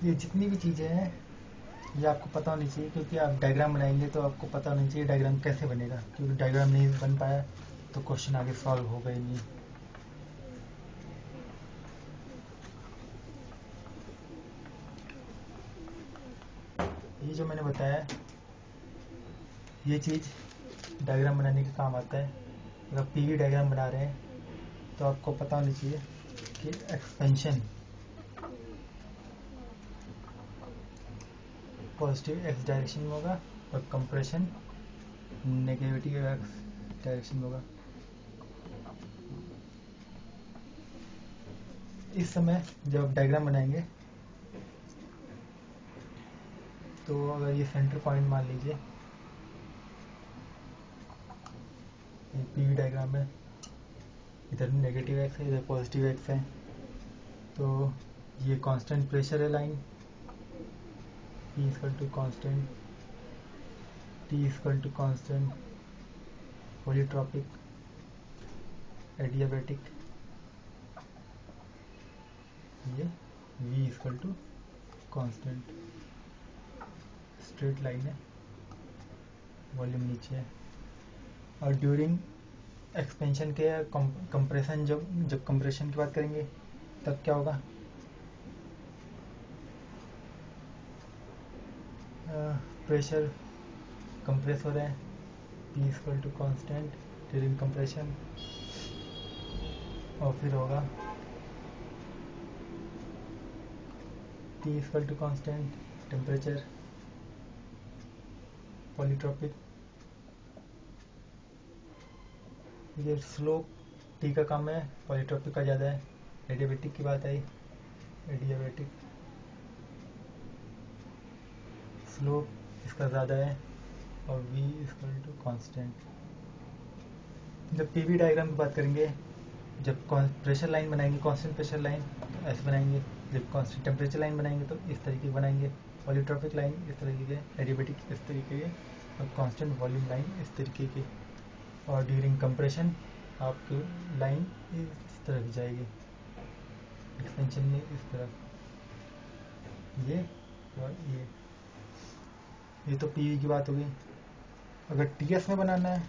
ये जितनी भी चीज़ें हैं ये आपको पता होनी चाहिए, क्योंकि आप डायग्राम बनाएंगे तो आपको पता होना चाहिए डायग्राम कैसे बनेगा, क्योंकि डायग्राम नहीं बन पाया तो क्वेश्चन आगे सॉल्व होगा ही नहीं। ये जो मैंने बताया ये चीज़ डायग्राम बनाने के काम आता है। अगर पीवी डायग्राम बना रहे हैं तो आपको पता होना चाहिए कि एक्सपेंशन पॉजिटिव एक्स डायरेक्शन में होगा और कंप्रेशन नेगेटिव एक्स डायरेक्शन में होगा। इस समय जब आप डायग्राम बनाएंगे तो अगर ये सेंटर पॉइंट मान लीजिए, ये पीवी डायग्राम है, इधर नेगेटिव एक्स है इधर पॉजिटिव एक्स है, तो ये कांस्टेंट प्रेशर है line, P equal to constant, T equal to constant, polytropic, adiabatic, ये V equal to constant, straight line है, वॉल्यूम नीचे है। और ड्यूरिंग एक्सपेंशन के कंप्रेशन, जब कंप्रेशन की बात करेंगे तब क्या होगा, प्रेशर कंप्रेस हो रहा है, P equal to constant during compression, और फिर होगा T equal to constant temperature, polytropic, ये स्लोप T का कम है पॉलीट्रॉपिक का ज़्यादा है। एडियाबैटिक की बात आई, एडियाबैटिक स्लोप इसका ज़्यादा है और V इक्वल टू कांस्टेंट। जब पीवी डायग्राम की बात करेंगे, जब प्रेशर लाइन बनाएंगे कांस्टेंट प्रेशर लाइन तो ऐसे बनाएंगे, जब कांस्टेंट टेम्परेचर लाइन बनाएंगे तो इस तरीके की बनाएंगे, पॉलीट्रॉपिक लाइन इस तरीके के, एडियाबैटिक इस तरीके के, और कांस्टेंट वॉल्यूम लाइन इस तरीके की। और ड्यूरिंग कंप्रेशन आपकी लाइन इस तरह की जाएगी, एक्सपेंशन में इस तरफ, ये और ये तो पीवी की बात हो गई। अगर टीएस में बनाना है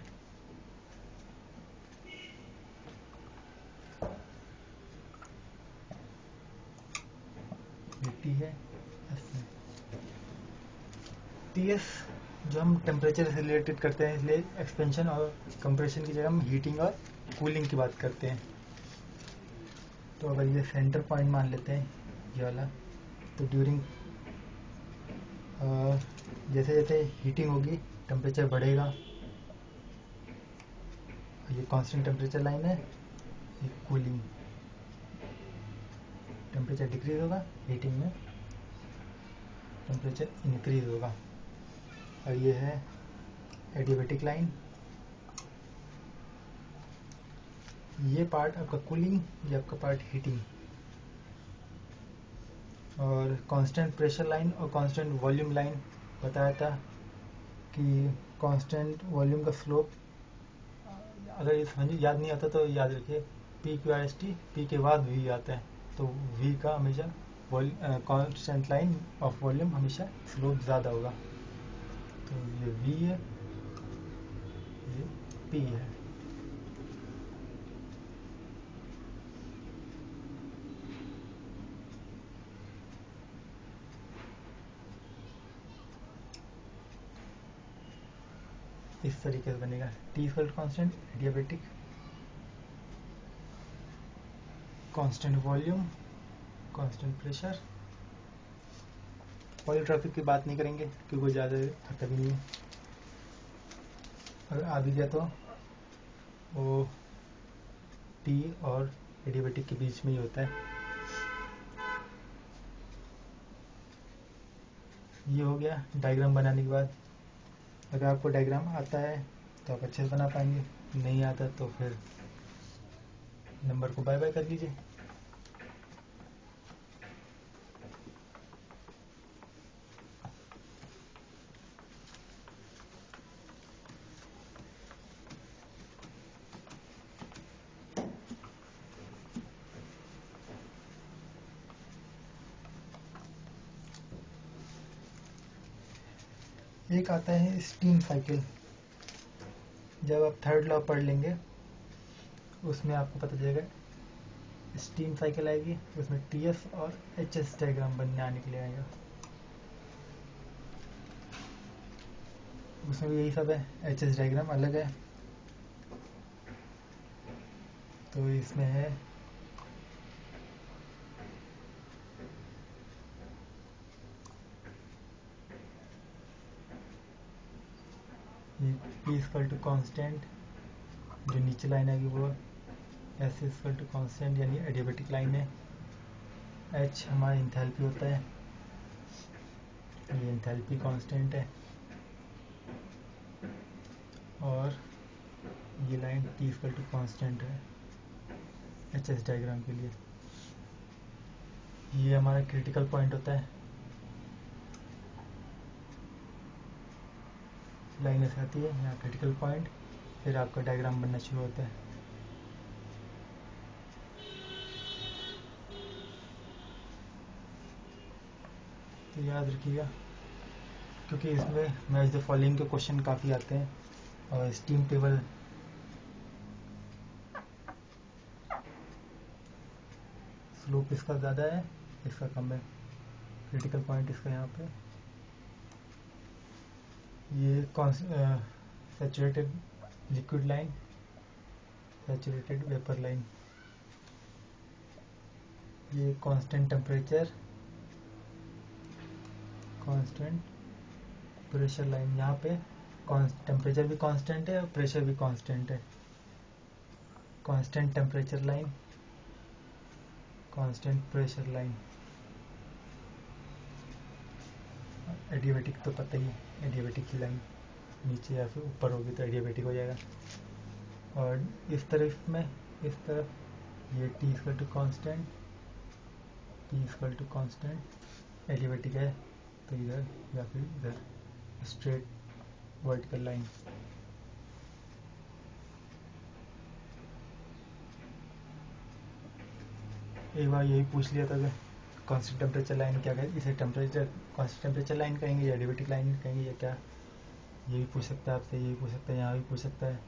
ये टी है, टीएस जो हम टेम्परेचर से रिलेटेड करते हैं, इसलिए एक्सपेंशन और कंप्रेशन की जगह हम हीटिंग और कूलिंग की बात करते हैं। तो अगर ये सेंटर पॉइंट मान लेते हैं ये वाला, तो ड्यूरिंग जैसे जैसे हीटिंग होगी टेम्परेचर बढ़ेगा, ये कांस्टेंट टेम्परेचर लाइन है, ये कूलिंग, टेम्परेचर डिक्रीज होगा, हीटिंग में टेम्परेचर इंक्रीज होगा। और ये है एडियाबैटिक लाइन, ये पार्ट आपका कूलिंग, ये आपका पार्ट हीटिंग। और कांस्टेंट प्रेशर लाइन और कांस्टेंट वॉल्यूम लाइन बताया था कि कांस्टेंट वॉल्यूम का स्लोप, अगर ये समझ याद नहीं आता तो याद रखिए, P Q R S T, P के बाद V आता है, तो V का हमेशा कांस्टेंट लाइन ऑफ वॉल्यूम हमेशा स्लोप ज़्यादा होगा। तो ये V है, ये P है। इस तरीके से बनेगा, T equal to constant adiabatic, constant volume, constant pressure. Polytropic की बात नहीं करेंगे क्योंकि वो ज़्यादा खतरनाक नहीं है, अगर आ भी गया तो वो टी और एडियाबैटिक के बीच में ही होता है। ये हो गया डायग्राम बनाने के बाद। अगर आपको डायग्राम आता है तो आप अच्छे से बना पाएंगे, नहीं आता तो फिर नंबर को बाय बाय कर लीजिए। एक आता है स्टीम साइकिल। जब आप थर्ड लॉ पढ़ लेंगे उसमें आपको पता चलेगा स्टीम साइकिल आएगी, उसमें टीएस और एचएस डायग्राम बनने आने के लिए आएगा। उसमें भी यही सब है, एचएस डायग्राम अलग है। तो इसमें है P इक्वल टू कॉन्स्टेंट, जो नीचे लाइन आएगी वो S इक्वल टू कॉन्स्टेंट यानी एडियाबेटिक लाइन है। H हमारा इंथैल्पी होता है, ये इंथैल्पी कांस्टेंट है। और ये line T equal to constant है एचएस डायग्राम के लिए। ये हमारा क्रिटिकल पॉइंट होता है, लाइन ऐसे आती है यहाँ क्रिटिकल पॉइंट, फिर आपका डायग्राम बनना शुरू होता है। तो याद रखिएगा, क्योंकि इसमें मैच द फॉलोइंग के क्वेश्चन काफ़ी आते हैं। और स्टीम टेबल स्लोप इसका ज़्यादा है, इसका कम है, क्रिटिकल पॉइंट इसका यहाँ पे। ये saturated liquid line, saturated vapour line. ये constant temperature, constant pressure line. यहाँ पे टेम्परेचर भी कांस्टेंट है और प्रेशर भी कांस्टेंट है। Constant temperature line, constant pressure line. Adiabatic तो पता ही है, एडियाबेटिक की लाइन नीचे या फिर ऊपर होगी तो एडियाबेटिक हो जाएगा। और इस तरफ में, इस तरफ ये T equal to constant, T equal to constant adiabatic है, तो इधर या फिर इधर स्ट्रेट वर्टिकल लाइन। एक बार यही पूछ लिया था कि कांस्टेंट टेम्परेचर लाइन क्या कहें, इसे टेम्परेचर कांस्टेंट टेम्परेचर लाइन कहेंगे या एडियाबेटिक लाइन कहेंगे या क्या, ये भी पूछ सकता है आपसे, ये भी पूछ सकता है, यहाँ भी पूछ सकता है।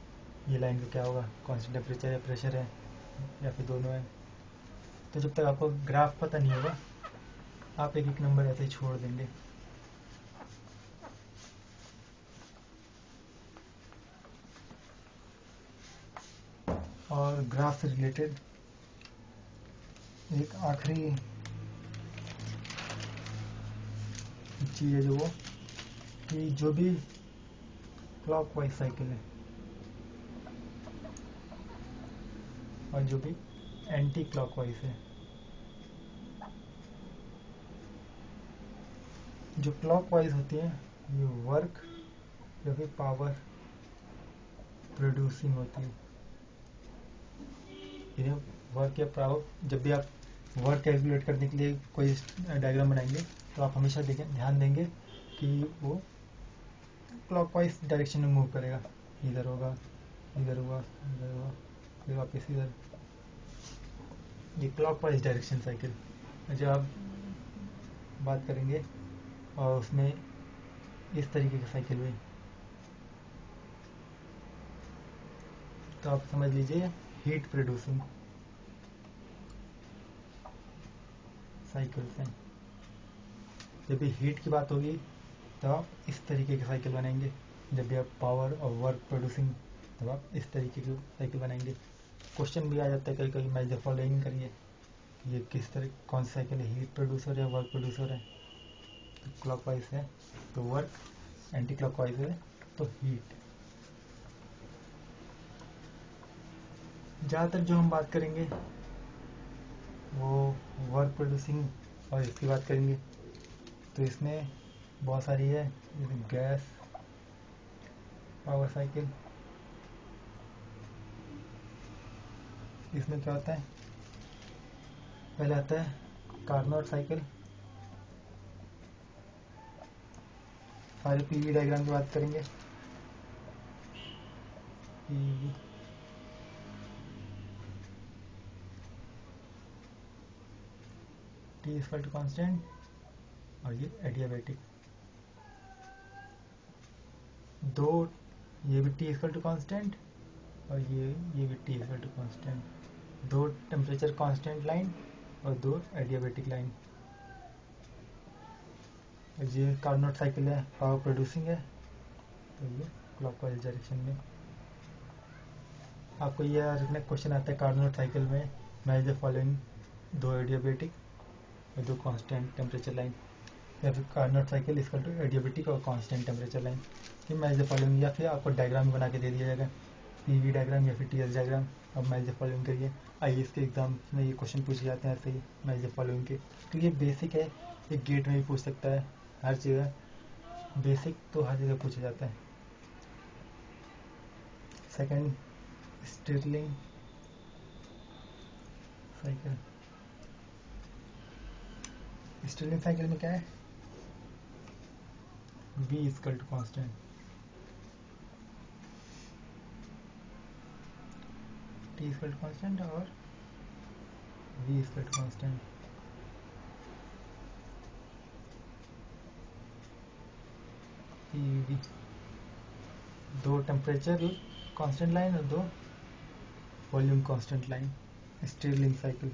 ये लाइन का क्या होगा, कांस्टेंट टेम्परेचर या प्रेशर है या फिर दोनों है। तो जब तक आपको ग्राफ पता नहीं होगा आप एक एक नंबर ऐसे ही छोड़ देंगे। और ग्राफ से रिलेटेड एक आखिरी चीज़ है जो वो कि जो भी क्लॉकवाइज साइकिल है और जो भी एंटी क्लॉकवाइज है, जो क्लॉकवाइज होती है ये वर्क या फिर पावर प्रोड्यूसिंग होती है। इन्हें वर्क या पावर, जब भी आप वर्क कैलकुलेट करने के लिए कोई डायग्राम बनाएंगे तो आप हमेशा ध्यान देंगे कि वो क्लॉकवाइज डायरेक्शन में मूव करेगा, इधर होगा, इधर हुआ, इधर हुआ, फिर वापस इधर। ये क्लॉकवाइज डायरेक्शन साइकिल जब आप बात करेंगे और उसमें इस तरीके की साइकिल हुई तो आप समझ लीजिए हीट प्रोड्यूसिंग साइकिल्स हैं। जब भी हीट की बात होगी तो आप इस तरीके की साइकिल बनाएंगे, जब भी आप पावर और वर्क प्रोड्यूसिंग तब आप इस तरीके की साइकिल बनाएंगे। क्वेश्चन भी आ जाता है कभी कभी, मैच द फॉलोइंग करिए, ये किस तरह कौन सी साइकिल है, हीट प्रोड्यूसर है वर्क प्रोड्यूसर है। तो क्लॉकवाइज है तो वर्क, एंटी क्लॉकवाइज है तो हीट। ज़्यादातर जो हम बात करेंगे वो वर्क प्रोड्यूसिंग और इसकी बात करेंगे। तो इसमें बहुत सारी है, जैसे गैस पावर साइकिल। इसमें क्या होता है, पहले आता है कार्नोट साइकिल। सारे पीवी डायग्राम की बात करेंगे। PV T equal to constant और ये एडियाबेटिक। दो, ये भी टी इक्वल टू कॉन्स्टेंट और ये भी टी इक्वल टू कॉन्स्टेंट, दो टेम्परेचर कॉन्स्टेंट लाइन और दो एडियाबेटिक लाइन। ये कार्नोट साइकिल है, पावर प्रोड्यूसिंग है, तो ये क्लॉकवाइज डायरेक्शन में। आपको ये रखना क्वेश्चन आता है कार्नोट साइकिल में मैच द फॉलोइंग, दो एडियाबेटिक और दो कांस्टेंट टेम्परेचर लाइन, या फिर Carnot cycle equal to adiabatic और कांस्टेंट टेम्परेचर लाइन, ये मैच द फॉलोइंग, या फिर आपको डायग्राम बना के दे दिया जाएगा, पीवी डायग्राम या फिर टीएस डायग्राम। अब मैच द फॉलोइंग करिए, आईएएस के एग्जाम में ये क्वेश्चन पूछे जाते हैं ऐसे ही मैच द फॉलोइंग के, तो ये बेसिक है, एक गेट में भी पूछ सकता है, हर जगह बेसिक तो हर जगह पूछा जाता है। Second, Stirling cycle. Stirling cycle में क्या है, V equal to constant, T equal to constant और V equal to constant. PV, दो टेम्परेचर कांस्टेंट लाइन और दो volume constant line, Stirling cycle.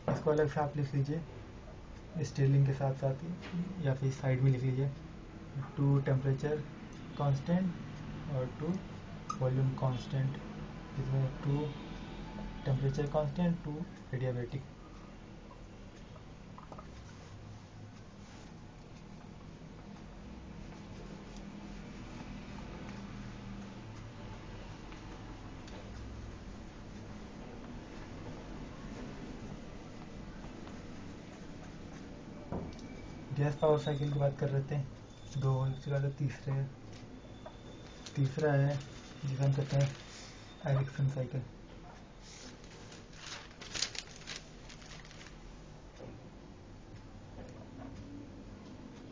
इसको अलग से आप लिख लीजिए स्टिरलिंग के साथ साथ ही, या फिर साइड में लिख लीजिए, टू टेम्परेचर कांस्टेंट और टू वॉल्यूम कांस्टेंट, इसमें two temperature constant, two adiabatic. Gas power cycle की बात कर रहे थे, दो जगह तीसरा है जिसे हम कहते हैं एरिक्सन साइकिल।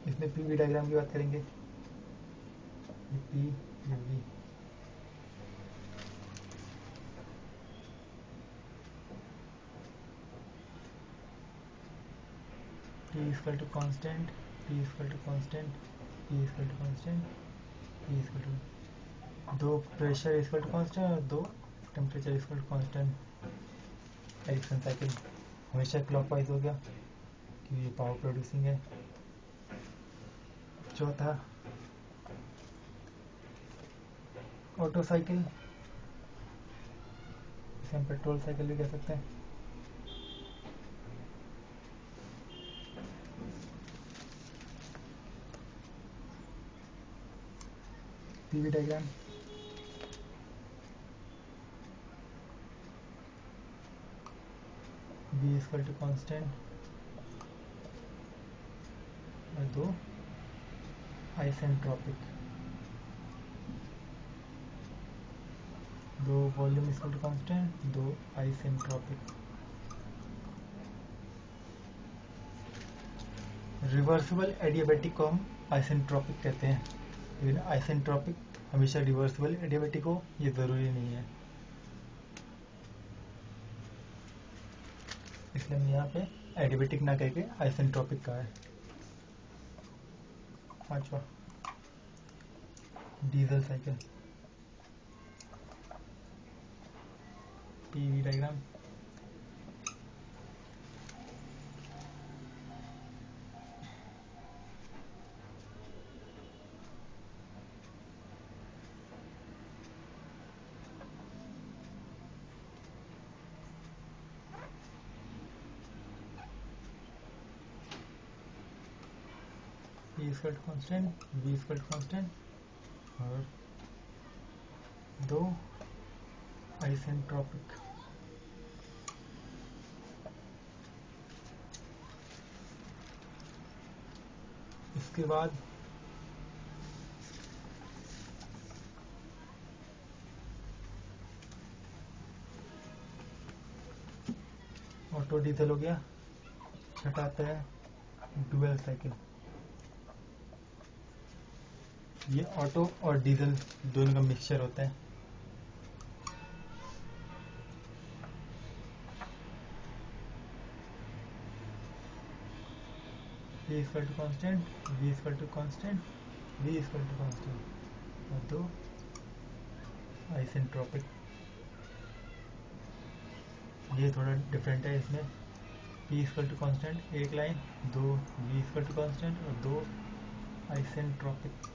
इसमें पीवी डायग्राम की बात करेंगे, P V, T equal to constant, T equal to constant, P equal to constant, P equal to, दो प्रेशर इक्वल टू कांस्टेंट और दो temperature equal to constant. Ericsson cycle हमेशा clockwise हो गया क्योंकि ये पावर प्रोड्यूसिंग है। चौथा, ऑटो साइकिल, इसे हम पेट्रोल साइकिल भी कह सकते हैं। PV diagram, V equal to constant और दो आइसेंट्रोपिक, दो वॉल्यूम इक्वल टू कांस्टेंट, दो आइसेंट्रोपिक। रिवर्सिबल एडियाबेटिक को हम आइसेंट्रोपिक कहते हैं, लेकिन आइसेंट्रोपिक हमेशा रिवर्सिबल एडियाबेटिक हो ये जरूरी नहीं है, इसलिए हम यहाँ पे एडियाबेटिक ना कह के आइसेंट्रोपिक का है। पांचवा, diesel cycle, PV diagram, P equal to constant, V equal to constant और दो आइसेंट्रोपिक। इसके बाद ऑटो डीजल हो गया। छठा आता है डुअल साइकिल, ये ऑटो और डीजल दोनों का मिक्सचर होता है। P equal to constant, V equal to constant, V equal to constant और 2 आइसेंट्रोपिक। ये थोड़ा डिफरेंट है इसमें, P इक्वल टू कॉन्स्टेंट एक line, 2 V equal to constant और 2 आइसेंट्रोपिक।